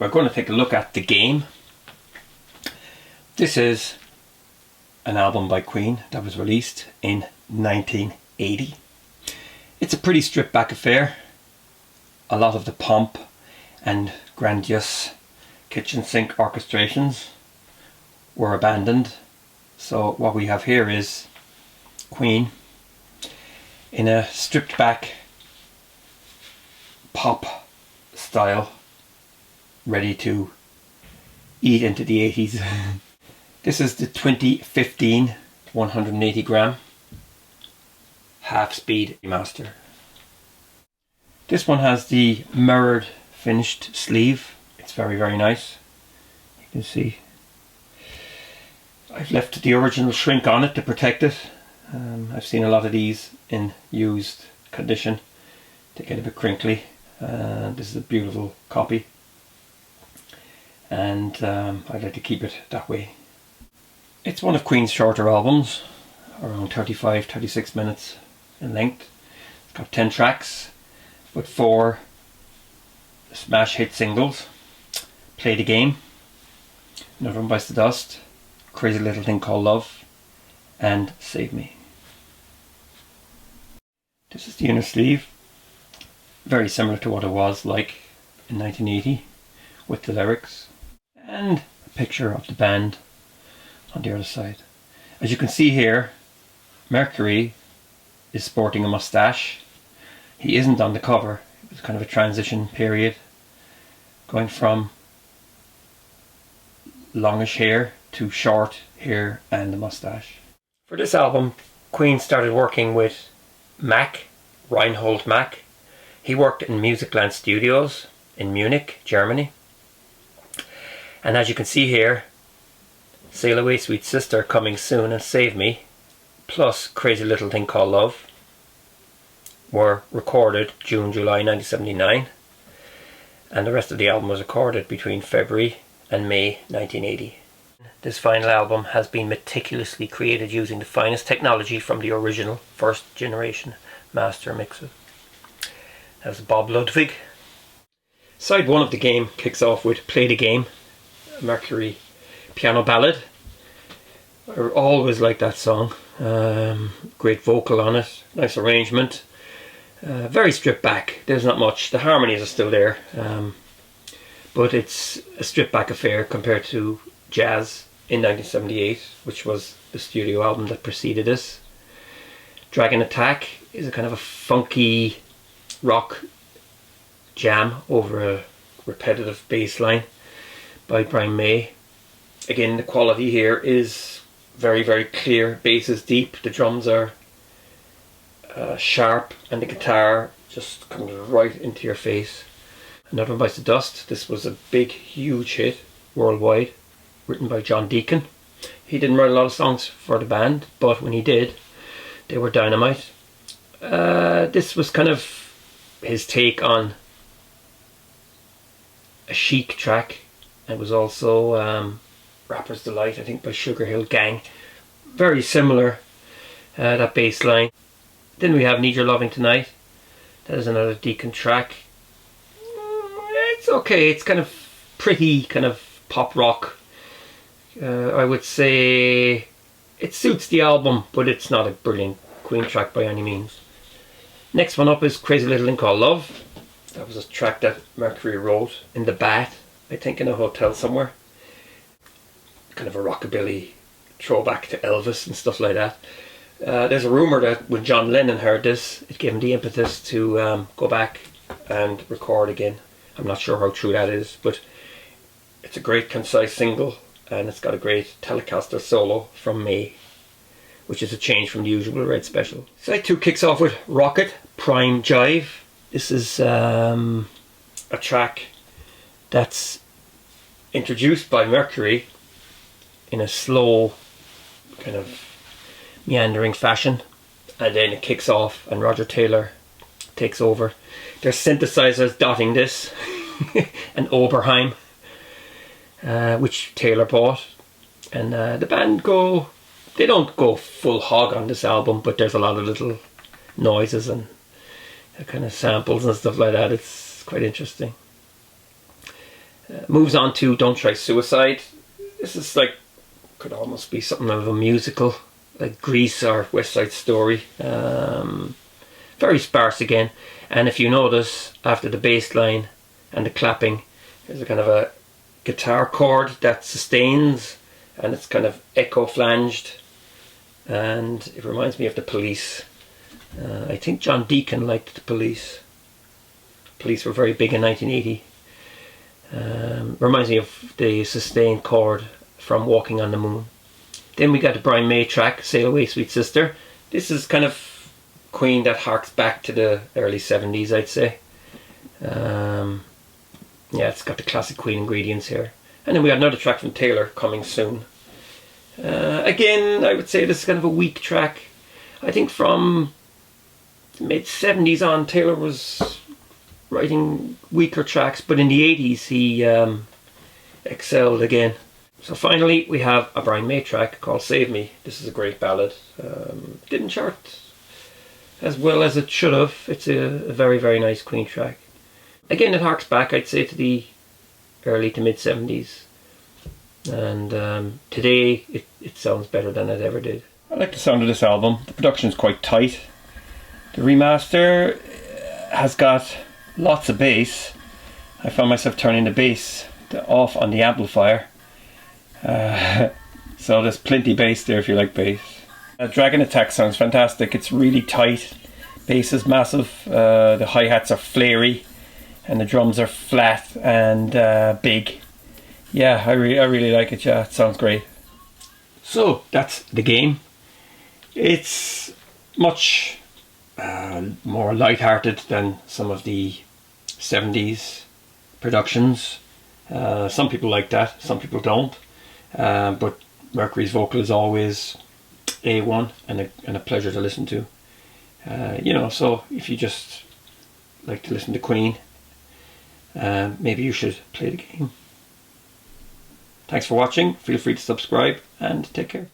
we're going to take a look at The Game. This is an album by Queen that was released in 1980. It's a pretty stripped back affair. A lot of the pomp and grandiose kitchen sink orchestrations were abandoned. So what we have here is Queen in a stripped back pop style, ready to eat into the 80s. This is the 2015 180 gram half speed master. This one has the mirrored finished sleeve. It's very, very nice. You can see I've left the original shrink on it to protect it. I've seen a lot of these in used condition. They get a bit crinkly. This is a beautiful copy, and I'd like to keep it that way. It's one of Queen's shorter albums, around 35-36 minutes in length. It's got 10 tracks with 4 smash hit singles: Play the Game, Another One Bites the Dust, Crazy Little Thing Called Love, and Save Me. This is the inner sleeve, very similar to what it was like in 1980 with the lyrics, and a picture of the band on the other side. As you can see here, Mercury is sporting a mustache. He isn't on the cover. It was kind of a transition period, going from longish hair to short hair and a mustache. For this album, Queen started working with Reinhold Mack. He worked in Musicland Studios in Munich, Germany. And as you can see here, Sail Away Sweet Sister, Coming Soon, and Save Me, plus Crazy Little Thing Called Love, were recorded June-July 1979. And the rest of the album was recorded between February and May 1980. This final album has been meticulously created using the finest technology from the original first generation master mixes. That's Bob Ludwig. Side 1 of The Game kicks off with Play the Game, a Mercury piano ballad. I always like that song. Great vocal on it, nice arrangement. Very stripped back, there's not much. The harmonies are still there, but it's a stripped back affair compared to Jazz in 1978, which was the studio album that preceded this. Dragon Attack is a kind of a funky rock jam over a repetitive bass line by Brian May. Again, the quality here is very, very clear. Bass is deep, the drums are sharp, and the guitar just comes right into your face. Another One Bites the Dust. This was a big, huge hit worldwide, written by John Deacon. He didn't write a lot of songs for the band, but when he did, they were dynamite. This was kind of his take on a chic track. It was also Rapper's Delight, I think, by Sugar Hill Gang. Very similar, that bass line. Then we have Need Your Loving Tonight. That is another Deacon track. It's okay, it's kind of pretty, kind of pop rock. I would say it suits the album, but it's not a brilliant Queen track by any means. Next one up is Crazy Little Thing Called Love. That was a track that Mercury wrote in the bath, I think in a hotel somewhere. Kind of a rockabilly throwback to Elvis and stuff like that. There's a rumour that when John Lennon heard this, it gave him the impetus to go back and record again. I'm not sure how true that is, but it's a great concise single, and it's got a great Telecaster solo from May, which is a change from the usual Red Special. Side 2 kicks off with Rocket Prime Jive. This is a track that's introduced by Mercury in a slow, kind of meandering fashion, and then it kicks off and Roger Taylor takes over. There's synthesizers dotting this, an Oberheim, which Taylor bought, and the band they don't go full hog on this album, but there's a lot of little noises and kind of samples and stuff like that. It's quite interesting. Moves on to Don't Try Suicide. This is like, could almost be something of a musical, like Grease or West Side Story. Very sparse again, and if you notice, after the bass line and the clapping, there's a kind of a guitar chord that sustains, and it's kind of echo flanged, and it reminds me of the Police. I think John Deacon liked the Police. Police were very big in 1980. Reminds me of the sustained chord from Walking on the Moon. Then we got the Brian May track, Sail Away Sweet Sister. This is kind of Queen that harks back to the early 70s, I'd say. Yeah, it's got the classic Queen ingredients here. And then we got another track from Taylor, Coming Soon. Again, I would say this is kind of a weak track. I think from mid 70s on, Taylor was writing weaker tracks, but in the 80s he excelled again. So finally we have a Brian May track called Save Me. This is a great ballad. Didn't chart as well as it should have. It's a very, very nice Queen track. Again, it harks back, I'd say, to the early to mid 70s, and today it sounds better than it ever did. I like the sound of this album. The production is quite tight. The remaster has got lots of bass. I found myself turning the bass off on the amplifier, so there's plenty bass there if you like bass. Dragon Attack sounds fantastic. It's really tight. Bass is massive. The hi-hats are flary, and the drums are flat and big. Yeah, I really like it. Yeah, it sounds great. So that's the game. It's much more light-hearted than some of the 70s productions. Some people like that, some people don't. But Mercury's vocal is always A1 and a pleasure to listen to. You know, so if you just like to listen to Queen, maybe you should play the game. Thanks for watching. Feel free to subscribe and take care.